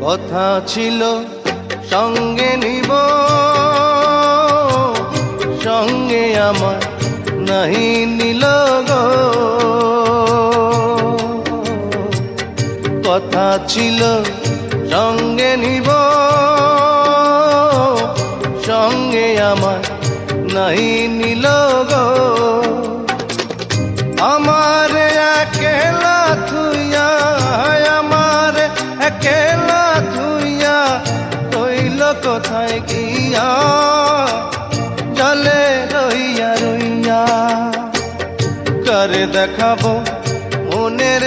কথা ছিল সঙ্গে নিব, সঙ্গে আমার নাহি নিল গো। কথা ছিল সঙ্গে নিব, সঙ্গে আমার নাহি নিল গো। আমার একেলা থুইয়া, আমার একেলা থুইয়া রইল কোথায় গিয়া, জলে রইয়া রইয়া। কারে দেখাবো মনের